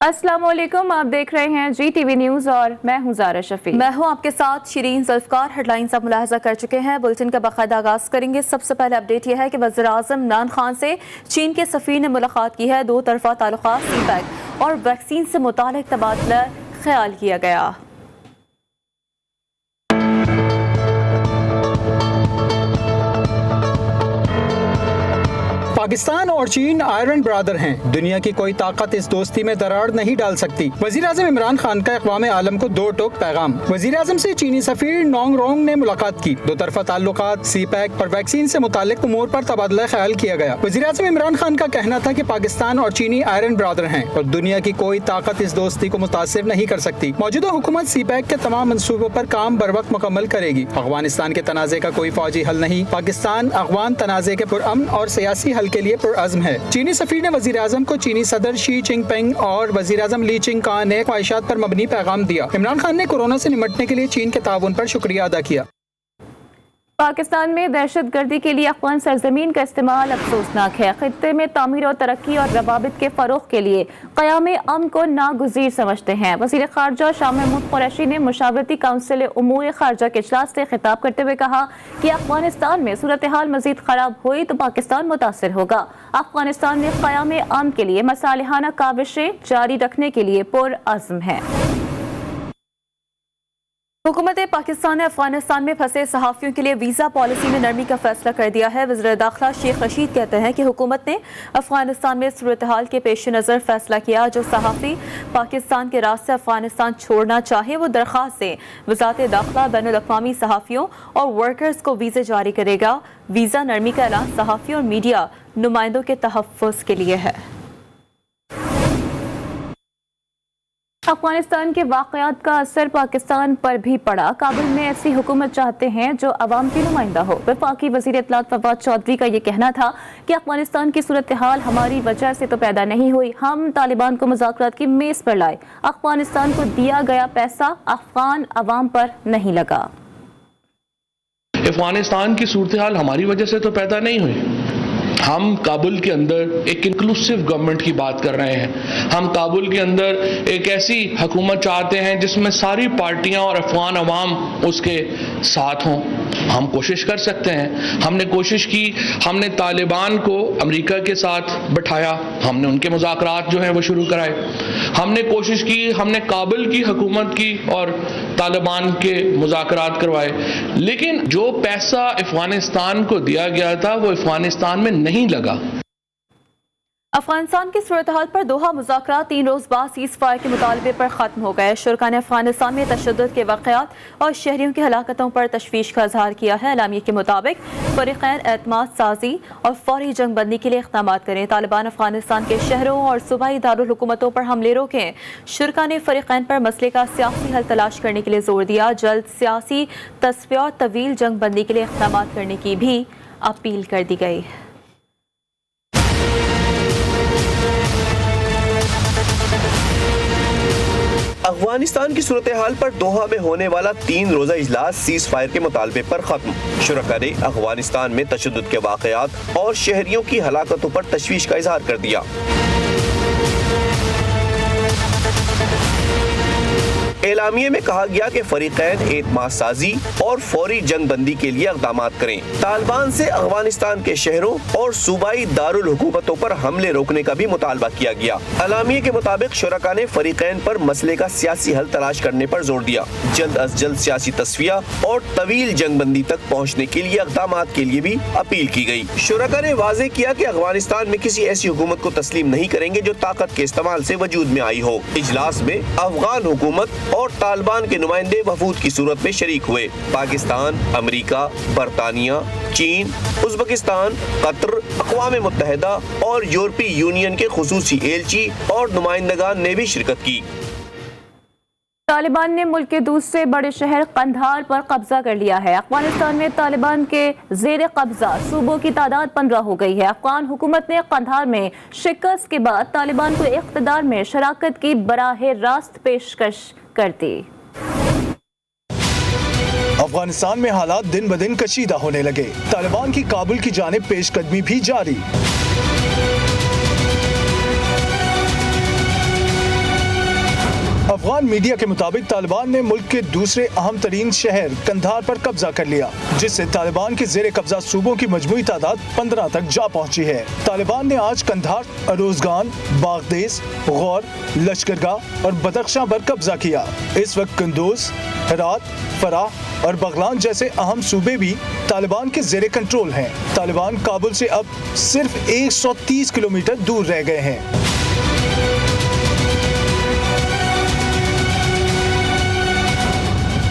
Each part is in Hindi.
अस्सलाम वालेकुम, आप देख रहे हैं GTV न्यूज़ और मैं हूं ज़ारा शफी। मैं हूं आपके साथ शिरीन ज़ुल्फ़कार। हेडलाइंस आप मुलाहज़ा कर चुके हैं। बुलेटिन का बाकायदा आगाज़ करेंगे। सबसे पहले अपडेट यह है कि वज़ीर-ए-आज़म इमरान खान से चीन के सफ़ीर ने मुलाकात की है। दो तरफ़ा ताल्लुकात, सीपैक और वैक्सीन से मुतालिक तबादला ख्याल किया गया। पाकिस्तान और चीन आयरन ब्रादर हैं। दुनिया की कोई ताकत इस दोस्ती में दरार नहीं डाल सकती। वज़ीर-ए-आज़म इमरान खान का अक़वाम आलम को दो टोक पैगाम। वज़ीर-ए-आज़म से चीनी सफ़ीर नोंग रोंग ने मुलाकात की। दो तरफ़ा ताल्लुकात, सीपैक और वैक्सीन से मुतालिक उमूर पर तबादला ख्याल किया गया। वज़ीर-ए-आज़म इमरान खान का कहना था कि पाकिस्तान और चीनी आयरन ब्रादर हैं और दुनिया की कोई ताकत इस दोस्ती को मुतासिर नहीं कर सकती। मौजूदा हुकूमत सीपैक के तमाम मंसूबों पर काम बर वक्त मुकम्मल करेगी। अफगानिस्तान के तनाज़े का कोई फौजी हल नहीं। पाकिस्तान अफगान तनाज़े के पुरअमन और सियासी हल के लिए पुरअज़्म है। चीनी सफ़ीर ने वज़ीर-ए-आज़म को चीनी सदर शी चिनपिंग और वज़ीर-ए-आज़म ली चिंग-का ने ख्वाहिशात पर मबनी पैगाम दिया। इमरान खान ने कोरोना से निमटने के लिए चीन के ताउन पर शुक्रिया अदा किया। पाकिस्तान में दहशतगर्दी के लिए अफ़गान सरजमीन का इस्तेमाल अफसोसनाक है। खित्ते में तामीर और तरक्की और रवाबित के फ़रोग़ के लिए क़याम अमन को नागुज़ीर समझते हैं। वज़ीर ख़ारजा शाह महमूद कुरैशी ने मुशावरती काउंसिल उमूर ख़ारजा के इजलास से खिताब करते हुए कहा कि अफ़गानिस्तान में सूरत हाल मज़ीद ख़राब हुई तो पाकिस्तान मुतासिर होगा। अफ़गानिस्तान में क़याम अमन के लिए मसालिहाना काविशें जारी रखने के लिए पुरअज़्म है। हुकूमत पाकिस्तान ने अफगानिस्तान में फंसे सहाफ़ियों के लिए वीज़ा पॉलिसी में नरमी का फैसला कर दिया है। वज़ीर दाखिला शेख रशीद कहते हैं कि हुकूमत ने अफगानिस्तान में सूरत हाल के पेश नज़र फैसला किया। जो सहाफ़ी पाकिस्तान के रास्ते अफगानिस्तान छोड़ना चाहे वो दरख्वास्त दें। वज़ारत दाखिला बैनुल-अक़वामी सहाफ़ियों और वर्कर्स को वीज़े जारी करेगा। वीज़ा नरमी का ऐलान सहाफ़ियों और मीडिया नुमाइंदों के तहफ़्फ़ुज़ के लिए है। अफगानिस्तान के वाक़यात का असर पाकिस्तान पर भी पड़ा। काबुल में ऐसी हुकूमत चाहते हैं जो अवाम की नुमाइंदा हो। वफाकी वज़ीर इत्तलात फवाद चौधरी का ये कहना था कि अफगानिस्तान की सूरत हाल हमारी वजह से तो पैदा नहीं हुई, हम तालिबान को मुज़ाकरात की मेज़ पर लाए। अफगानिस्तान को दिया गया पैसा अफगान अवाम पर नहीं लगा। अफगानिस्तान की सूरत हाल हमारी वजह से तो पैदा नहीं हुई। हम काबुल के अंदर एक इंक्लूसिव गवर्नमेंट की बात कर रहे हैं। हम काबुल के अंदर एक ऐसी हुकूमत चाहते हैं जिसमें सारी पार्टियां और अफगान अवाम उसके साथ हों। हम कोशिश कर सकते हैं। हमने कोशिश की, हमने तालिबान को अमेरिका के साथ बिठाया, हमने उनके मुज़ाकरात जो हैं वो शुरू कराए। हमने कोशिश की, हमने काबुल की हुकूमत की और तालिबान के मुज़ाकरात करवाए। लेकिन जो पैसा अफगानिस्तान को दिया गया था वो अफगानिस्तान में नहीं लगा। अफगानिस्तान की सूरत हाल पर दोहा मुज़ाकरात 3 रोज़ बाद सीज़ फायर के मुतालबे पर ख़त्म हो गए। शुरा ने अफगानिस्तान में तशद्दुद के वाक़यात और शहरियों की हलाकतों पर तशवीश का इज़हार किया है। एलामिया के मुताबिक फ़रीक़ैन एतमाद साजी और फौरी जंग बंदी के लिए इक़दाम करें। तालिबान अफगानिस्तान के शहरों और सूबाई दारुल हुकूमतों पर हमले रोकें। शुरा ने फ़रीक़ैन पर मसले का सियासी हल तलाश करने के लिए जोर दिया। जल्द सियासी तस्वीर और तवील जंग बंदी के लिए इक़दाम करने की भी अपील कर दी गई। अफगानिस्तान की सूरत हाल पर दोहा में होने वाला 3 रोज़ा इजलास सीज़ फायर के मुतालबे पर खत्म। शुरा ने अफगानिस्तान में तशद्दुद के वाक़यात और शहरियों की हलाकतों पर तशवीश का इजहार कर दिया। एलामिये में कहा गया कि फरीक़ैन एतमाद साजी और फौरी जंग बंदी के लिए इक़दाम करें। तालिबान से अफगानिस्तान के शहरों और सूबाई दारुल हुकूमतों पर हमले रोकने का भी मुतालबा किया गया। एलामिये के मुताबिक शुरका ने फरीक़ैन पर मसले का सियासी हल तलाश करने पर जोर दिया। जल्द अज जल्द सियासी तस्फिया और तवील जंग बंदी तक पहुँचने के लिए इक़दाम के लिए भी अपील की गयी। शुरका ने वाज़ेह किया कि अफगानिस्तान में किसी ऐसी हुकूमत को तस्लीम नहीं करेंगे जो ताकत के इस्तेमाल से वजूद में आई हो। इजलास में अफगान हुकूमत और तालिबान के नुमाइंदे वफूद की सूरत में शरीक हुए। पाकिस्तान, अमेरिका, बरतानिया, चीन, उज़्बेकिस्तान, कतर, अक़वाम मुत्तहिदा और यूरोपीय यूनियन के खुसूसी एलची और नुमाइंदगान ने भी शिरकत की। तालिबान ने मुल्क के दूसरे बड़े शहर कंधार पर कब्जा कर लिया है। अफगानिस्तान में तालिबान के जेर कब्जा सूबों की तादाद 15 हो गई है। अफगान हुकूमत ने कंधार में शिकस्त के बाद तालिबान को इक़्तिदार में शराकत की बराह रास्त पेशकश कर दी। अफगानिस्तान में हालात दिन ब दिन कशीदा होने लगे। तालिबान की काबुल की जानिब पेशकदमी भी जारी। अफगान मीडिया के मुताबिक तालिबान ने मुल्क के दूसरे अहम तरीन शहर कंधार पर कब्जा कर लिया, जिससे तालिबान के जेर कब्जा सूबों की मजमूई तादाद 15 तक जा पहुंची है। तालिबान ने आज कंधार, अरोजगान, बागदेस, गौर, लश्करगाह और बदख्शां पर कब्जा किया। इस वक्त कुंदूज, हेरात, फराह और बगलान जैसे अहम सूबे भी तालिबान के जेर कंट्रोल हैं। तालिबान काबुल से अब सिर्फ 130 किलोमीटर दूर रह गए हैं।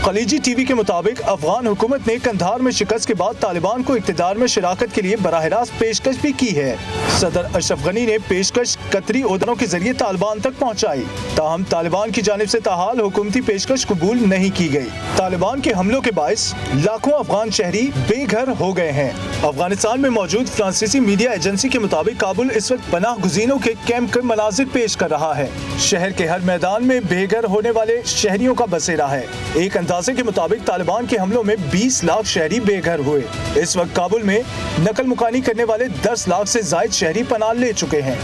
खलीजी टीवी के मुताबिक अफगान हुकूमत ने कंधार में शिकस्त के बाद तालिबान को इक़्तिदार में शिराकत के लिए बराह रास्त पेशकश भी की है। सदर अशरफ गनी ने पेशकश कतरी ओहदेदारों के जरिए तालिबान तक पहुंचाई, ताहम तालिबान की जानिब से ताहाल हुकूमती पेशकश कबूल नहीं की गई। तालिबान के हमलों के बायस लाखों अफगान शहरी बेघर हो गए हैं। अफगानिस्तान में मौजूद फ्रांसीसी मीडिया एजेंसी के मुताबिक काबुल इस वक्त पनाह गुज़ीनों के कैंप के मनाजिर पेश कर रहा है। शहर के हर मैदान में बेघर होने वाले शहरियों का बसेरा है। एक अंदाजे के मुताबिक तालिबान के हमलों में 20 लाख शहरी बेघर हुए। इस वक्त काबुल में नकल मुकानी करने वाले 10 लाख से जायद शहरी पनाह ले चुके हैं।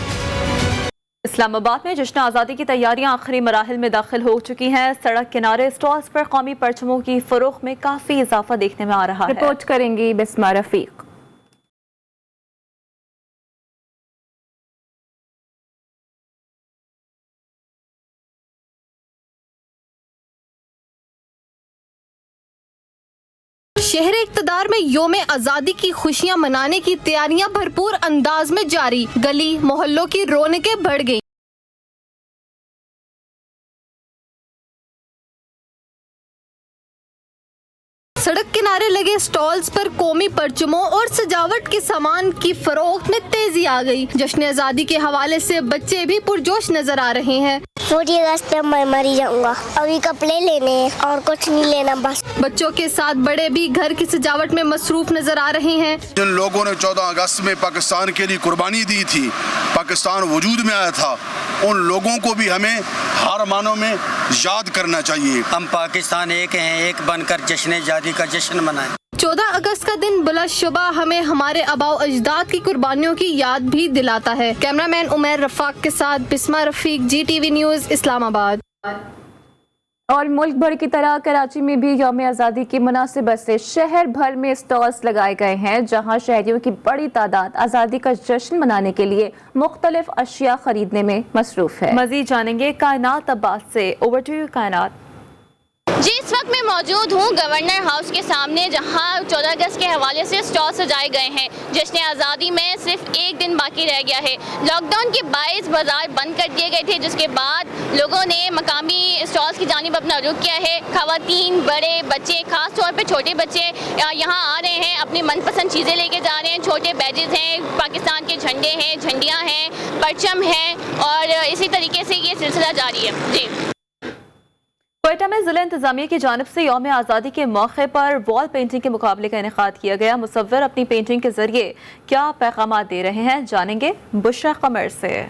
इस्लामाबाद में जश्न आज़ादी की तैयारियां आखिरी मराहिल में दाखिल हो चुकी हैं। सड़क किनारे स्टॉल्स पर कौमी परचमों की फरोख्त में काफी इजाफा देखने में आ रहा है। रिपोर्ट करेंगी बिस्मा रफीक। शहर इक़्तिदार में योम आज़ादी की खुशियां मनाने की तैयारियां भरपूर अंदाज में जारी। गली मोहल्लों की रौनकें बढ़ गई। सड़क किनारे लगे स्टॉल्स पर कौमी परचमों और सजावट के सामान की फरोख्त में तेजी आ गई। जश्न आज़ादी के हवाले से बच्चे भी पुरजोश नजर आ रहे हैं। 14 अगस्त पे मैं मरी जाऊंगा, अभी कपड़े लेने हैं और कुछ नहीं लेना बस। बच्चों के साथ बड़े भी घर की सजावट में मसरूफ नजर आ रहे हैं। जिन लोगों ने 14 अगस्त में पाकिस्तान के लिए कुर्बानी दी थी, पाकिस्तान वजूद में आया था, उन लोगों को भी हमें हर मानों में याद करना चाहिए। हम पाकिस्तान एक हैं, एक बनकर जश्न आज़ादी का जश्न मनाएं। 14 अगस्त का दिन बिलाशुबा हमें हमारे आबाओ अजदाद की कुर्बानियों की याद भी दिलाता है। कैमरामैन उमर रफाक के साथ बिस्मा रफीक, GTV न्यूज़, इस्लामाबाद। और मुल्क भर की तरह कराची में भी यौम आज़ादी की मुनासिबत से शहर भर में स्टॉल्स लगाए गए हैं, जहां शहरियों की बड़ी तादाद आज़ादी का जश्न मनाने के लिए मुख्तलिफ अशिया खरीदने में मसरूफ है। मज़ीद जानेंगे कायनात अब्बास से। ओवर टू यू कायनात। जी, इस वक्त मैं मौजूद हूँ गवर्नर हाउस के सामने, जहाँ 14 अगस्त के हवाले से स्टॉल सजाए गए हैं। जश्न आज़ादी में सिर्फ एक दिन बाकी रह गया है। लॉकडाउन के बायस बाजार बंद कर दिए गए थे, जिसके बाद लोगों ने मकामी स्टॉल्स की जानिब अपना रुख किया है। खवातीन, बड़े, बच्चे, खास तौर पर छोटे बच्चे यहाँ आ रहे हैं, अपनी मनपसंद चीज़ें लेके जा रहे हैं। छोटे बैजेस हैं, पाकिस्तान के झंडे हैं, झंडियाँ हैं, परचम हैं और इसी तरीके से ये सिलसिला जारी है। जी, क्वेटा में जिला इंतजामिया की जानिब से यौम आज़ादी के मौके पर वॉल पेंटिंग के मुकाबले का इनेकाद किया गया। मुसव्विर अपनी पेंटिंग के जरिए क्या पैगाम दे रहे हैं, जानेंगे बुशरा कमर से।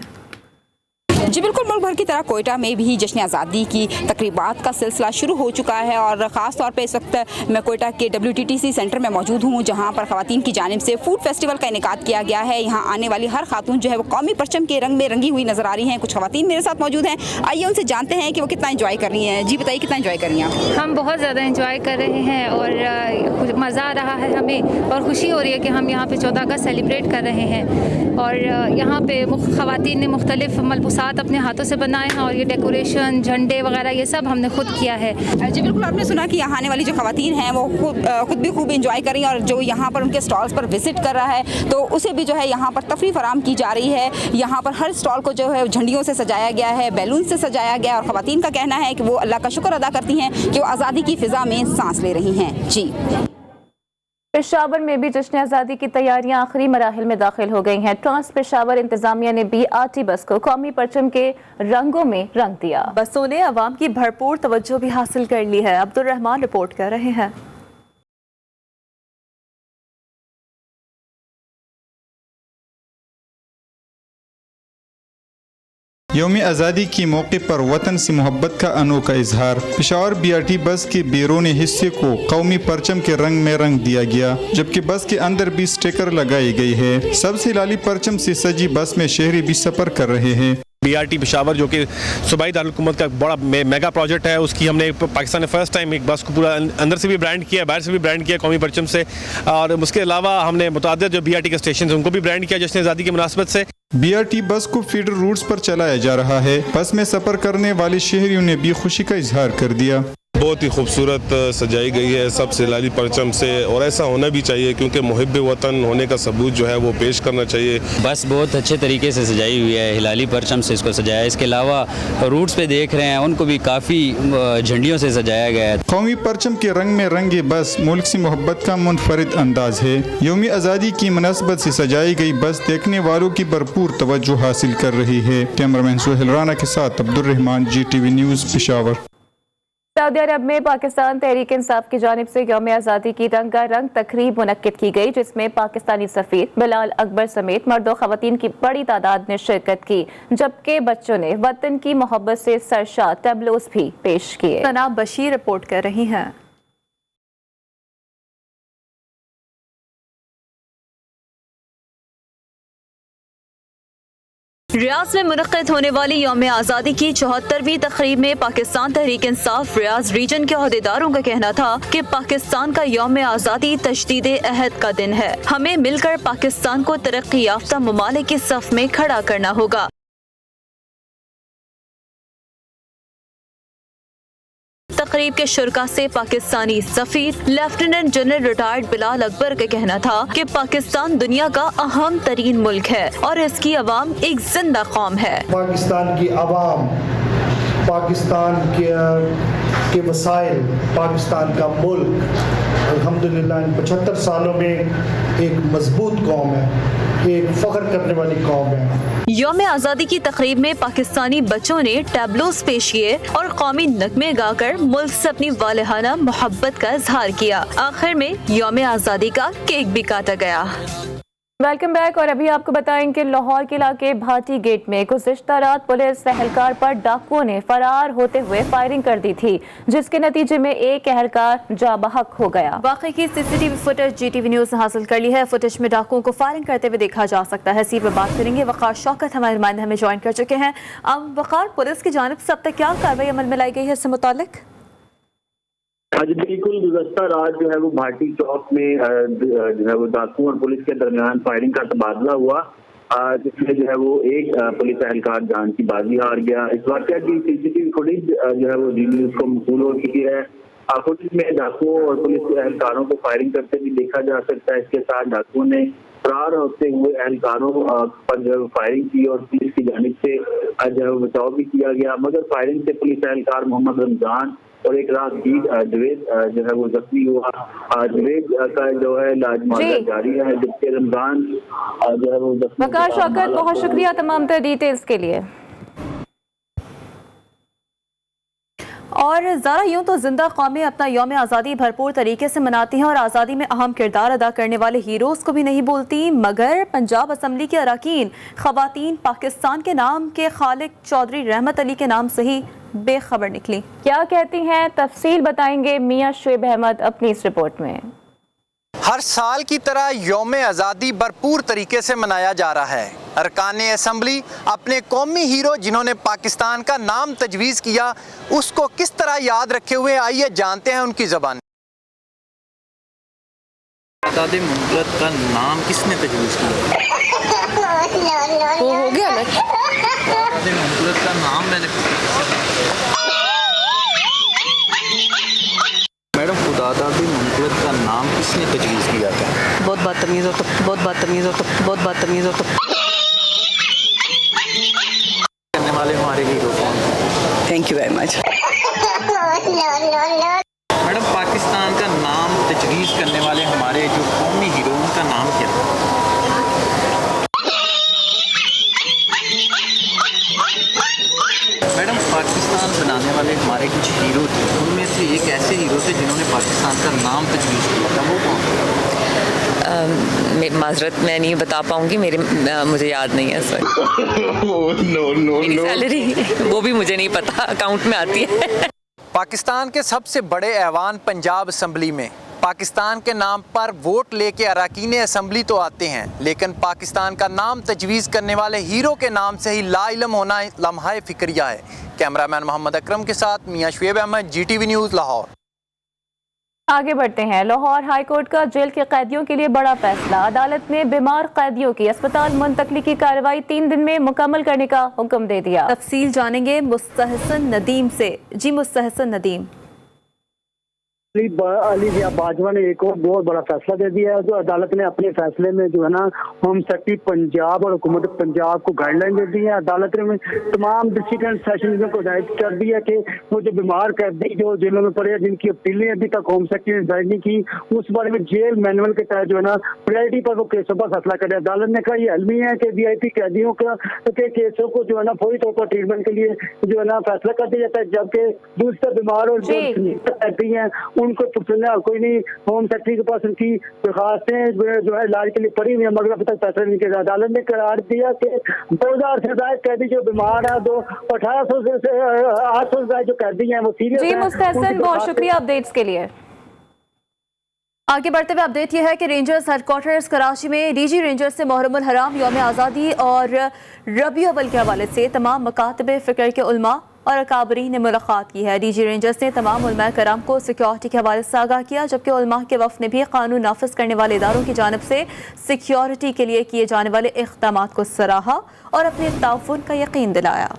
जी बिल्कुल, मुल्क भर की तरह कोयटा में भी जश्न आज़ादी की तकरीबात का सिलसिला शुरू हो चुका है और ख़ास तौर पे इस वक्त मैं कोयटा के WTTC सेंटर में मौजूद हूँ, जहाँ पर ख़वातीन की जानिब से फूड फेस्टिवल का इनेकाद किया गया है। यहाँ आने वाली हर खातून जो है वो कौमी परचम के रंग में रंगी हुई नज़र आ रही हैं। कुछ ख़वातीन मेरे साथ मौजूद हैं, आइए उनसे जानते हैं कि वो कितना इंजॉय कर रही हैं। जी बताइए, कितना इंजॉय कर रही हैं? हम बहुत ज़्यादा इंजॉय कर रहे हैं और मज़ा आ रहा है हमें, और खुशी हो रही है कि हम यहाँ पर 14 अगस्त सेलिब्रेट कर रहे हैं। और यहाँ पे ख़वातीन ने मुख्तलिफ मलबूसात अपने हाथों से बनाए हैं और ये डेकोरेशन, झंडे वगैरह ये सब हमने खुद किया है। जी बिल्कुल, आपने सुना कि यहाँ आने वाली जो ख़वातीन हैं वो खुद भी खूब इंजॉय कर रही हैं और जो यहाँ पर उनके स्टॉल्स पर विजिट कर रहा है तो उसे भी जो है यहाँ पर तफरी फराम की जा रही है। यहाँ पर हर स्टॉल को जो है झंडियों से सजाया गया है, बैलून से सजाया गया है और ख़वातीन का कहना है कि वो अल्लाह का शुक्र अदा करती हैं कि वो आज़ादी की फ़िज़ा में सांस ले रही हैं। जी, पेशावर में भी जश्न आज़ादी की तैयारियां आखिरी मराहिल में दाखिल हो गई हैं। ट्रांस पेशावर इंतजामिया ने BRT बस को कौमी परचम के रंगों में रंग दिया। बसों ने अवाम की भरपूर तवज्जो भी हासिल कर ली है। अब्दुल रहमान रिपोर्ट कर रहे हैं। यौम आज़ादी के मौके पर वतन से मोहब्बत का अनोखा इजहार। पेशावर BRT बस के बैरूनी हिस्से को कौमी परचम के रंग में रंग दिया गया, जबकि बस के अंदर भी स्टिकर लगाई गई है। सबसे लाली परचम से सजी बस में शहरी भी सफर कर रहे हैं। BRT पेशावर जो कि सूबाई दारुल हुकूमत का बड़ा मेगा प्रोजेक्ट है, उसकी हमने पाकिस्तान ने फर्स्ट टाइम एक बस को पूरा अंदर से भी ब्रांड किया, बाहर से भी ब्रांड किया कौमी परचम से, और उसके अलावा हमने मुतादिद जो BRT के स्टेशन हैं उनको भी ब्रांड किया जश्न आज़ादी की मुनासबत से। BRT बस को फीडर रूट्स पर चलाया जा रहा है। बस में सफर करने वाले शहरियों ने भी खुशी का इजहार कर दिया। बहुत ही खूबसूरत सजाई गई है सब हिलाली परचम से, और ऐसा होना भी चाहिए क्योंकि मुहिब वतन होने का सबूत जो है वो पेश करना चाहिए। बस बहुत अच्छे तरीके से सजाई हुई है, हिलाली परचम से इसको सजाया है। इसके अलावा रूट्स पे देख रहे हैं उनको भी काफ़ी झंडियों से सजाया गया है। कौमी परचम के रंग में रंगे बस मुल्क से मोहब्बत का मुनफरिद अंदाज है। यौम आज़ादी की मुनासबत से सजाई गई बस देखने वालों की भरपूर तवज्जो हासिल कर रही है। कैमरामैन सोहेल राना के साथ अब्दुल रहमान, GTV न्यूज़, पेशावर। सऊदी अरब में पाकिस्तान तहरीक इंसाफ की जानिब से यौम आज़ादी की रंगारंग तकरीब मुनक्किद की गई, जिसमें पाकिस्तानी सफीर बिलाल अकबर समेत मर्द और खवातीन की बड़ी तादाद ने शिरकत की, जबकि बच्चों ने वतन की मोहब्बत से सरशार टैबलोस भी पेश किए। सना बशीर रिपोर्ट कर रही हैं। रियाज में मुनक्किद होने वाली यौम आज़ादी की 74वीं तकरीब में पाकिस्तान तहरीक इंसाफ रियाज रीजन के अहदेदारों का कहना था कि पाकिस्तान का यौम आज़ादी तजदीद अहद का दिन है। हमें मिलकर पाकिस्तान को तरक्की याफ्ता ममालिक के सफ में खड़ा करना होगा। तकरीब के शुरका से पाकिस्तानी सफीर lieutenant general retired Bilal Akbar का कहना था कि पाकिस्तान दुनिया का अहम तरीन मुल्क है और इसकी अवाम एक जिंदा कौम है। पाकिस्तान की अवाम, पाकिस्तान के वसाइल, पाकिस्तान का मुल्क अल्हम्दुलिल्लाह इन 75 सालों में एक मजबूत कौम है, एक फख्र करने वाली कौम है। यौम आज़ादी की तकरीब में पाकिस्तानी बच्चों ने टैबलोस पेश किए और कौमी नगमे गाकर मुल्क से अपनी वालिहाना मोहब्बत का इजहार किया। आखिर में यौम आज़ादी का केक भी काटा गया। Welcome back. और अभी आपको बताएं कि लाहौर के इलाके भाटी गेट में गुज़िश्ता रात पुलिस एहलकार पर डाकुओं ने फरार होते हुए फायरिंग कर दी थी, जिसके नतीजे में एक एहलकार जाबहक हो गया। वाक़े की CCTV फुटेज GTV न्यूज़ ने हासिल कर ली है। फुटेज में डाकुओं को फायरिंग करते हुए देखा जा सकता है। इसी पर बात करेंगे। वक़ार शौकत हमारे नुमाइंदे हमें ज्वाइन कर चुके हैं। अब वक़ार, पुलिस की जानिब से अब तक क्या कार्रवाई अमल में लाई गई है इससे मुतालिक? आज बिल्कुल गुज़श्ता रात जो है वो भाटी चौक में जो है वो डाकुओं और पुलिस के दरमियान फायरिंग का तबादला हुआ, जिसमें जो है वो एक पुलिस एहलकार जान की बाजी हार गया। इस वाक़या की CCTV फुटेज जो है वो न्यूज़ को मौसूल हो चुकी है। फुटेज में डाकुओं और पुलिस एहलकारों को फायरिंग करते भी देखा जा सकता है। इसके साथ डाकुओं ने फरार होते हुए एहलकारों पर जो है फायरिंग की और पुलिस की जानिब से जो है बचाव भी किया गया, मगर फायरिंग से पुलिस एहलकार मोहम्मद रमजान और एक राहगीर जवेद जो है वो जख्मी हुआ। जवेद का जो है इलाज मुआवजा जारी है, जबकि रमजान जो है वो जख्मी। वक़ार शौकत, बहुत शुक्रिया तमाम तर डिटेल्स के लिए। और ज़रा यूँ तो जिंदा कौमें अपना यौम आज़ादी भरपूर तरीके से मनाती हैं और आज़ादी में अहम किरदार अदा करने वाले हीरोज़ को भी नहीं भूलती, मगर पंजाब असम्बली के अरकान ख़वातीन पाकिस्तान के नाम के खालिक चौधरी रहमत अली के नाम से ही बेखबर निकली। क्या कहती हैं, तफसील बताएंगे मियाँ शुएब अहमद अपनी इस रिपोर्ट में। हर साल की तरह यौम आज़ादी भरपूर तरीके से मनाया जा रहा है। अरकान असम्बली अपने कौमी हीरो जिन्होंने पाकिस्तान का नाम तजवीज़ किया उसको किस तरह याद रखे हुए, आइए जानते हैं उनकी ज़बान। आज़ादी मुल्क का नाम किसने तजवीज़ किया? वो हो गया ना, आज़ादी मुल्क का नाम मैंने। मैडम, खुदादादी मुल्क का नाम किसने तजवीज़ किया था? बहुत बदतमीज़ हो तो, बहुत बदतमीज़ हो तो, बहुत बदतमीज़ हो तो। करने वाले हमारे हीरो कौन? Thank you very much. Madam, Pakistan का नाम तजवीज़ करने वाले हमारे जो कौमी हीरो उनका नाम क्या था? मैडम, पाकिस्तान बनाने वाले हमारे कुछ हीरो थे, उनमें से एक ऐसे हीरो थे जिन्होंने पाकिस्तान का नाम तजवीज़ किया था, वो कौन था? माजरत मैं नहीं बता पाऊंगी, मुझे याद नहीं है सर। मेरी सैलरी वो भी मुझे नहीं पता, अकाउंट में आती है। पाकिस्तान के सबसे बड़े ऐवान पंजाब असम्बली में पाकिस्तान के नाम पर वोट लेके अरकान असम्बली तो आते हैं, लेकिन पाकिस्तान का नाम तजवीज़ करने वाले हीरो के नाम से ही लाइलम होना लम्हा फिक्रिया है। कैमरामैन मोहम्मद अकरम के साथ मियां शुएब अहमद, GTV न्यूज़, लाहौर। आगे बढ़ते हैं। लाहौर हाई कोर्ट का जेल के कैदियों के लिए बड़ा फैसला। अदालत ने बीमार कैदियों की अस्पताल मुंतकली की कार्रवाई 3 दिन में मुकम्मल करने का हुक्म दे दिया। तफसील जानेंगे मुस्तहसन नदीम से। जी मुस्तहसन नदीम। अली बाजवा ने एक और बहुत बड़ा फैसला दे दिया है। जो अदालत ने अपने फैसले में जो है ना होम सेक्रेटरी पंजाब और हुकूमत पंजाब को गाइडलाइन दे दी है। अदालत ने तमाम डिस्ट्रिक्ट एंड सेशन को हिदायत कर दी है कि वो जो बीमार कैदी जो जेलों में पड़े हैं, जिनकी अपीलें अभी तक होम सेक्रेटरी ने दायर नहीं की, उस बारे में जेल मैनुअल के तहत जो है ना प्रायोरिटी पर वो केसों पर फैसला करे। अदालत ने कहा यह अलमी है कि VIP कैदियों के केसों को जो है ना फौरी तौर पर ट्रीटमेंट के लिए जो है ना फैसला कर दिया जाता है, जबकि दूसरे बीमार और जो कैदी हैं उनको पुरसुना कोई नहीं। होम सेक्रेटरी के पास उनकी दरखास्तें जो है इलाज के लिए पड़ी हुई है, मगर अभी तक फैसला नहीं किया। अदालत ने करार दिया कि 2000 से ज्यादा कैदी जो बीमार है, 1800 से 800 से ज्यादा जो कैदी हैं वो सीरियस जी मुस्तहसन, बहुत शुक्रिया अपडेट्स के लिए। आगे बढ़ते हुए अपडेट यह है कि रेंजर्स हेडक्वार्टर्स कराची में DG रेंजर्स से मुहर्रम उल हराम, यौम आज़ादी और रबी अव्वल के हवाले से तमाम मकातब फ़िक्र के उलमा और अकाबरीन ने मुलाकात की है। DG रेंजर्स ने तमाम उलमा कराम को सिक्योरिटी के हवाले से आगाह किया, जबकि उलमा के वफ़द ने भी कानून नाफिज करने वाले इदारों की जानिब से सिक्योरिटी के लिए किए जाने वाले इक़दामात को सराहा और अपने ताउन का यकीन दिलाया।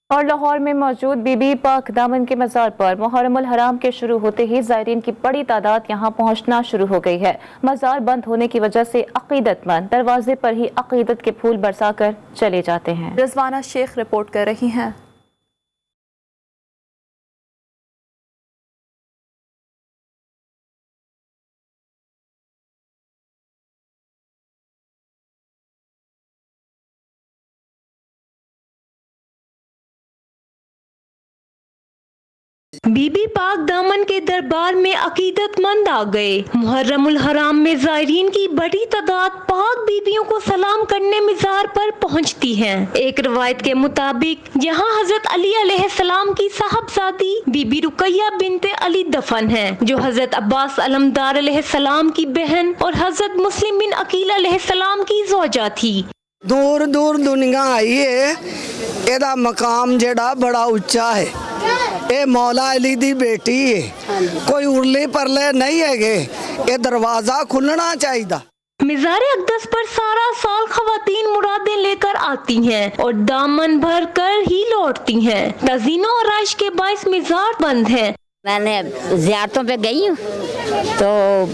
और लाहौर में मौजूद बीबी पाक दामन के मज़ार पर मुहर्रम उल हराम के शुरू होते ही ज़ायरीन की बड़ी तादाद यहां पहुंचना शुरू हो गई है। मज़ार बंद होने की वजह से अकीदतमंद दरवाजे पर ही अकीदत के फूल बरसा कर चले जाते हैं। रिजवाना शेख रिपोर्ट कर रही हैं। बीबी पाक दामन के दरबार में अकीदतमंद आ गए। मुहर्रम उल हराम में ज़ायरीन की बड़ी तादाद पाक बीबियों को सलाम करने मज़ार पर पहुंचती हैं। एक रवायत के मुताबिक यहाँ हजरत अली अलैहिस्सलाम की साहबजादी बीबी रुकैया बिनते अली दफन है, जो हजरत अब्बास अलमदार अलैहिस्सलाम की बहन और हजरत मुस्लिम बिन अकील अलैहिस्सलाम की ज़ौजा थी। दूर दूर दुनिया आई है, एदा मकाम जेड़ा बड़ा उच्चा है। ये मौला अली दी बेटी है, कोई उरले परले नहीं है, ये दरवाजा खुलना चाहिए। मज़ार अक़दस पर सारा साल खवातीन मुरादें लेकर आती हैं और दामन भर कर ही लौटती हैं। तज़ीनों और आइश के बाइस मज़ार बंद है। मैंने ज़ियारतों पे गई हूँ तो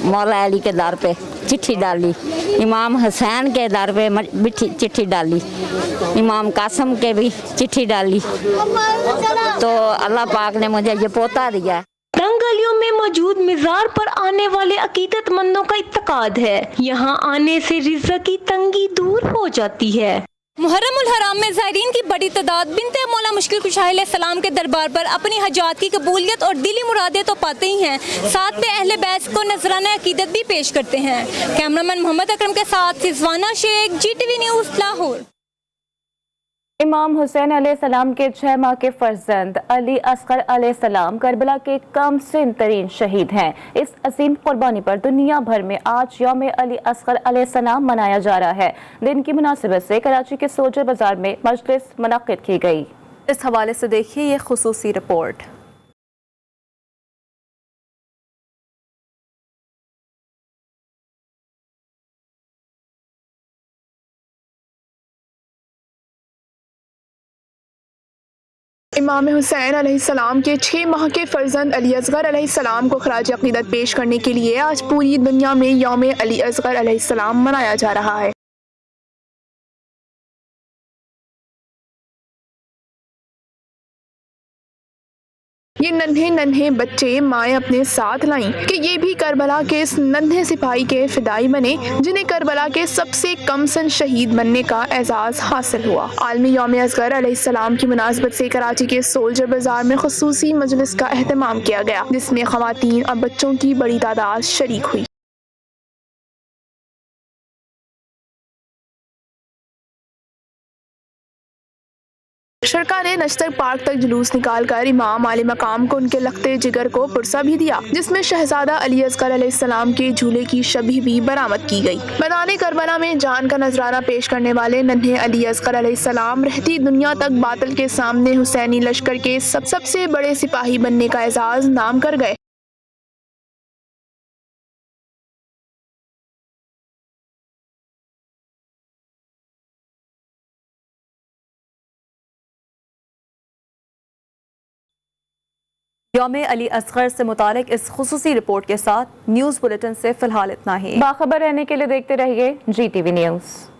मौला अली के दर पे चिट्ठी डाली, इमाम हुसैन के दर पे चिट्ठी डाली, इमाम कासम के भी चिट्ठी डाली, तो अल्लाह पाक ने मुझे ये पोता दिया। तंग गलियों में मौजूद मज़ार पर आने वाले अकीदतमंदों का इत्तेकाद है, यहाँ आने से रिज़्क़ की तंगी दूर हो जाती है। मुहर्रम उल हराम में ज़ायरीन की बड़ी तादाद बिनते मौला मुश्किल कुशा अलैहिस्सलाम के दरबार पर अपनी हजात की कबूलियत और दिली मुरादें तो पाते ही हैं, साथ में अहले बैत को नजराना अकीदत भी पेश करते हैं। कैमरामैन मोहम्मद अकरम के साथ रिजवाना शेख, GTV न्यूज़, लाहौर। इमाम हुसैन अलैहिस्सलाम के 6 माह के फर्जंद अली असगर अलैहिस्सलाम करबला के कम सिन तरीन शहीद हैं। इस अजीम कुर्बानी पर दुनिया भर में आज यौम अली असगर अलैहिस्सलाम मनाया जा रहा है। दिन की मुनासिबत से कराची के सोजर बाजार में मजलिस मुनक्किद की गई। इस हवाले से देखिए ये खुसूसी रिपोर्ट। इमाम हुसैन अलैहिस्सलाम के 6 माह के फर्जंद अली असगर अलैहिस्सलाम को खराज अक़ीदत पेश करने के लिए आज पूरी दुनिया में यौम अली असगर अलैहिस्सलाम मनाया जा रहा है। ये नन्हे नन्हे बच्चे माएँ अपने साथ लाईं कि ये भी करबला के इस नन्हे सिपाही के फिदाई बने, जिन्हें करबला के सबसे कम सन शहीद बनने का एजाज़ हासिल हुआ। आलमी यौम असगर अलैहिस्सलाम की मुनासबत से कराची के सोल्जर बाजार में खुसूसी मजलिस का एहतमाम किया गया, जिसमें खवातीन और बच्चों की बड़ी तादाद शरीक हुई। शरका ने नश्तर पार्क तक जुलूस निकालकर इमाम आले मकाम को उनके लखते जिगर को पुरसा भी दिया, जिसमें शहजादा अली असगर अलैहिस्सलाम के झूले की शबीह भी बरामद की गई। मैदान करबला में जान का नजराना पेश करने वाले नन्हे अली असगर अलैहिस्सलाम रहती दुनिया तक बातिल के सामने हुसैनी लश्कर के सबसे बड़े सिपाही बनने का एजाज नाम कर गए। यौमे अली असगर से मुतालिक इस खुसूसी रिपोर्ट के साथ न्यूज़ बुलेटिन से फिलहाल इतना ही। बाखबर रहने के लिए देखते रहिए GTV न्यूज़।